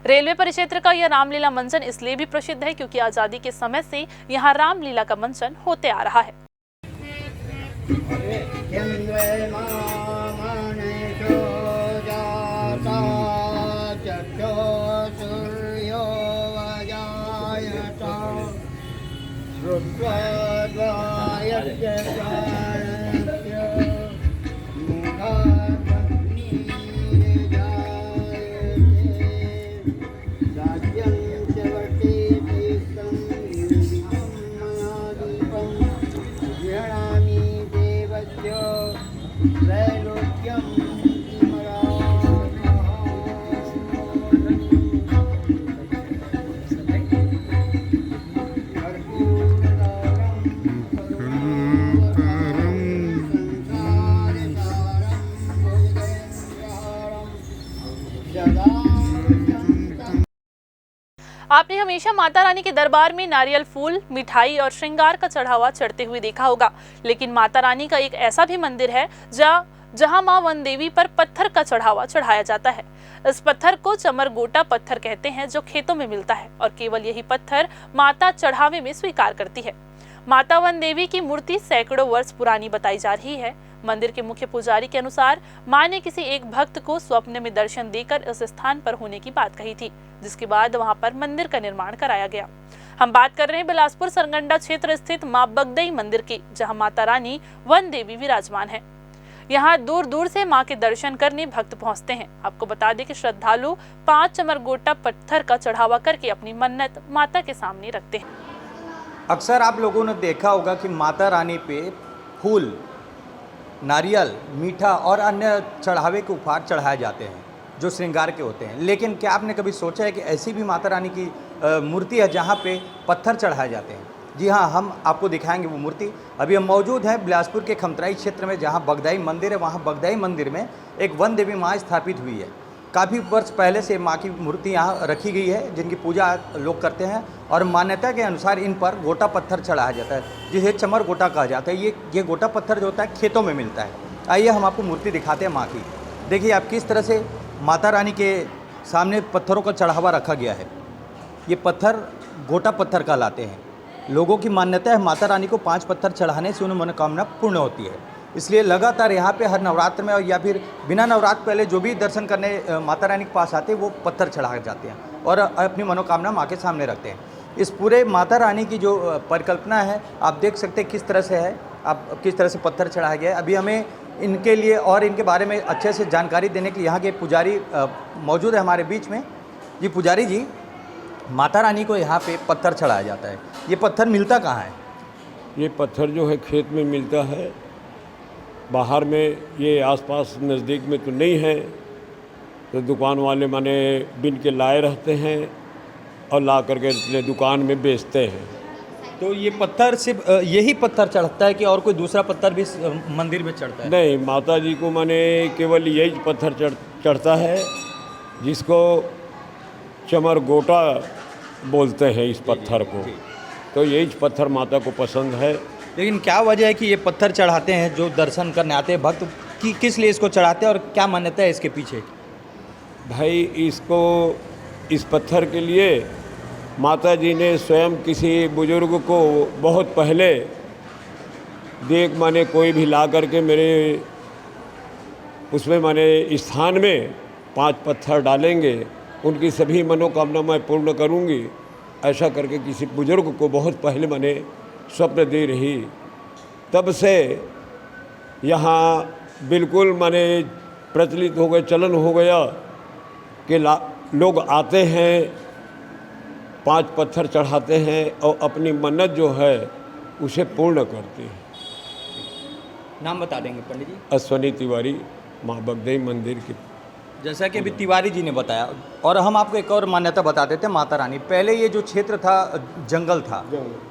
रेलवे परिक्षेत्र का यह रामलीला मंचन इसलिए भी प्रसिद्ध है क्योंकि आजादी के समय से यहाँ रामलीला का मंचन होते आ रहा है। आपने हमेशा माता रानी के दरबार में नारियल फूल, मिठाई और श्रृंगार का चढ़ावा चढ़ते हुए देखा होगा, लेकिन माता रानी का एक ऐसा भी मंदिर है जहां मां वन देवी पर पत्थर का चढ़ावा चढ़ाया जाता है। इस पत्थर को चमरगोटा पत्थर कहते हैं, जो खेतों में मिलता है और केवल यही पत्थर माता चढ़ावे में स्वीकार करती है। माता वन देवी की मूर्ति सैकड़ों वर्ष पुरानी बताई जा रही है। मंदिर के मुख्य पुजारी के अनुसार मां ने किसी एक भक्त को स्वप्न में दर्शन देकर इस स्थान पर होने की बात कही थी, जिसके बाद वहां पर मंदिर का निर्माण कराया गया। हम बात कर रहे हैं बिलासपुर सरगंडा क्षेत्र स्थित मां बगदई मंदिर की, जहां माता रानी वन देवी विराजमान है। यहाँ दूर दूर से मां के दर्शन करने भक्त पहुंचते हैं। आपको बता दें कि श्रद्धालु 5 चमरगोटा पत्थर का चढ़ावा करके अपनी मन्नत माता के सामने रखते हैं। अक्सर आप लोगों ने देखा होगा कि माता रानी पे फूल, नारियल, मीठा और अन्य चढ़ावे के उपहार चढ़ाए जाते हैं जो श्रृंगार के होते हैं। लेकिन क्या आपने कभी सोचा है कि ऐसी भी माता रानी की मूर्ति है जहाँ पे पत्थर चढ़ाए जाते हैं? जी हाँ, हम आपको दिखाएंगे वो मूर्ति। अभी हम मौजूद हैं बिलासपुर के खमतराई क्षेत्र में, जहाँ बगदाई मंदिर है। वहाँ बगदाई मंदिर में एक वन देवी माँ स्थापित हुई है काफ़ी वर्ष पहले से माँ की मूर्ति यहाँ रखी गई है, जिनकी पूजा लोग करते हैं और मान्यता के अनुसार इन पर गोटा पत्थर चढ़ाया जाता है, जिसे चमर गोटा कहा जाता है। ये गोटा पत्थर जो होता है खेतों में मिलता है। आइए हम आपको मूर्ति दिखाते हैं माँ की। देखिए आप किस तरह से माता रानी के सामने पत्थरों का चढ़ावा रखा गया है। ये पत्थर गोटा पत्थर कहलाते हैं। लोगों की मान्यता है माता रानी को 5 पत्थर चढ़ाने से उन्हें मनोकामना पूर्ण होती है, इसलिए लगातार यहाँ पे हर नवरात्र में या फिर बिना नवरात्र पहले जो भी दर्शन करने माता रानी के पास आते हैं वो पत्थर चढ़ा जाते हैं और अपनी मनोकामना माँ के सामने रखते हैं। इस पूरे माता रानी की जो परिकल्पना है आप देख सकते हैं किस तरह से है, आप किस तरह से पत्थर चढ़ाया गया है। अभी हमें इनके लिए और इनके बारे में अच्छे से जानकारी देने के लिए यहाँ के पुजारी मौजूद है हमारे बीच में। जी पुजारी जी, माता रानी को यहाँ पे पत्थर चढ़ाया जाता है, ये पत्थर मिलता कहाँ है? ये पत्थर जो है खेत में मिलता है, बाहर में ये आसपास नज़दीक में तो नहीं है, तो दुकान वाले माने बिन के लाए रहते हैं और ला करके अपने दुकान में बेचते हैं। तो ये पत्थर सिर्फ यही पत्थर चढ़ता है कि और कोई दूसरा पत्थर भी मंदिर में चढ़ता है? नहीं, माता जी को माने केवल यही पत्थर चढ़ता है, जिसको चमर गोटा बोलते हैं इस पत्थर को। तो यही पत्थर माता को पसंद है। लेकिन क्या वजह है कि ये पत्थर चढ़ाते हैं जो दर्शन करने आते हैं भक्त, कि किस लिए इसको चढ़ाते हैं और क्या मान्यता है इसके पीछे? भाई इसको इस पत्थर के लिए माता जी ने स्वयं किसी बुजुर्ग को बहुत पहले देख माने कोई भी ला करके मेरे उसमें माने स्थान में 5 पत्थर डालेंगे, उनकी सभी मनोकामना मैं पूर्ण करूंगी, ऐसा करके किसी बुजुर्ग को बहुत पहले मैंने स्वप्न दे रही। तब से यहाँ बिल्कुल माने प्रचलित हो गए, चलन हो गया कि लोग आते हैं, 5 पत्थर चढ़ाते हैं और अपनी मन्नत जो है उसे पूर्ण करते हैं। नाम बता देंगे पंडित जी? अश्वनी तिवारी, माँ बगदेई मंदिर की। जैसा कि अभी तिवारी जी ने बताया, और हम आपको एक और मान्यता बता देते हैं माता रानी। पहले ये जो क्षेत्र था जंगल था,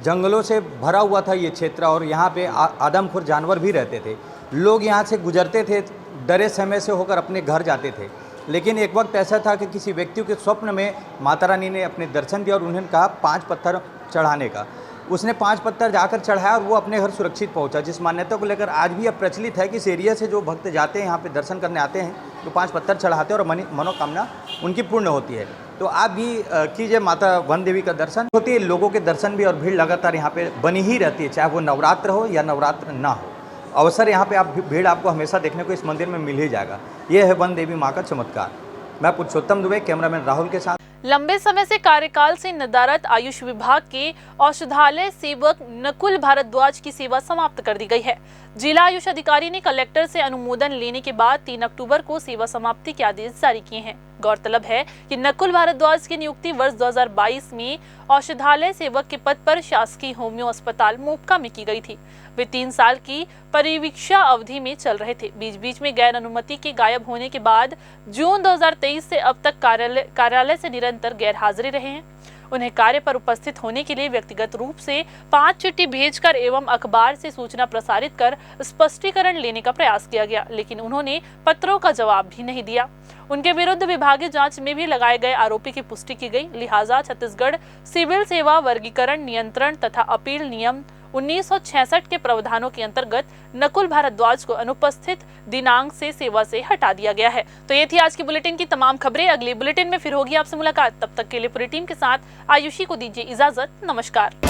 जंगलों से भरा हुआ था ये क्षेत्र, और यहाँ पे आदमखोर जानवर भी रहते थे। लोग यहाँ से गुजरते थे, डरे समय से होकर अपने घर जाते थे। लेकिन एक वक्त ऐसा था कि किसी व्यक्ति के स्वप्न में माता रानी ने अपने दर्शन दिया और उन्होंने कहा 5 पत्थर चढ़ाने का। उसने 5 पत्थर जाकर चढ़ाया और वो अपने घर सुरक्षित पहुंचा, जिस मान्यता को लेकर आज भी अब प्रचलित है कि इस एरिया से जो भक्त जाते हैं यहाँ पे दर्शन करने आते हैं तो 5 पत्थर चढ़ाते हैं और मनोकामना उनकी पूर्ण होती है। तो आप भी कीजिए माता वन देवी का दर्शन। होती है लोगों के दर्शन भी, और भीड़ लगातार यहाँ पे बनी ही रहती है, चाहे वो नवरात्र हो या नवरात्र ना हो। अवसर यहाँ पे आप भीड़ आपको हमेशा देखने को इस मंदिर में मिल ही जाएगा। ये है वन देवी माँ का चमत्कार। मैं पुरुषोत्तम दुबे, कैमरामैन राहुल के साथ। लंबे समय से कार्यकाल से नदारत आयुष विभाग के औषधालय सेवक नकुल भारद्वाज की सेवा समाप्त कर दी गई है। जिला आयुष अधिकारी ने कलेक्टर से अनुमोदन लेने के बाद 3 अक्टूबर को सेवा समाप्ति के आदेश जारी किए हैं। गौरतलब है कि नकुल भारद्वाज की नियुक्ति वर्ष 2022 में औषधालय सेवक के पद पर शासकीय होम्यो अस्पताल मोपका में की गई थी। वे 3 साल की परिवीक्षा अवधि में चल रहे थे। बीच बीच में गैर अनुमति के गायब होने के बाद जून 2023 से अब तक कार्यालय से निरंतर गैर हाजिरी रहे हैं। उन्हें कार्य पर उपस्थित होने के लिए व्यक्तिगत रूप से 5 चिट्ठी भेजकर एवं अखबार से सूचना प्रसारित कर स्पष्टीकरण लेने का प्रयास किया गया, लेकिन उन्होंने पत्रों का जवाब भी नहीं दिया। उनके विरुद्ध विभागीय जांच में भी लगाए गए आरोपी की पुष्टि की गई। लिहाजा छत्तीसगढ़ सिविल सेवा वर्गीकरण नियंत्रण तथा अपील नियम 1966 के प्रावधानों के अंतर्गत नकुल भारद्वाज को अनुपस्थित दिनांक से सेवा से हटा दिया गया है। तो ये थी आज की बुलेटिन की तमाम खबरें। अगली बुलेटिन में फिर होगी आपसे मुलाकात। तब तक के लिए पूरी टीम के साथ आयुषी को दीजिए इजाजत। नमस्कार।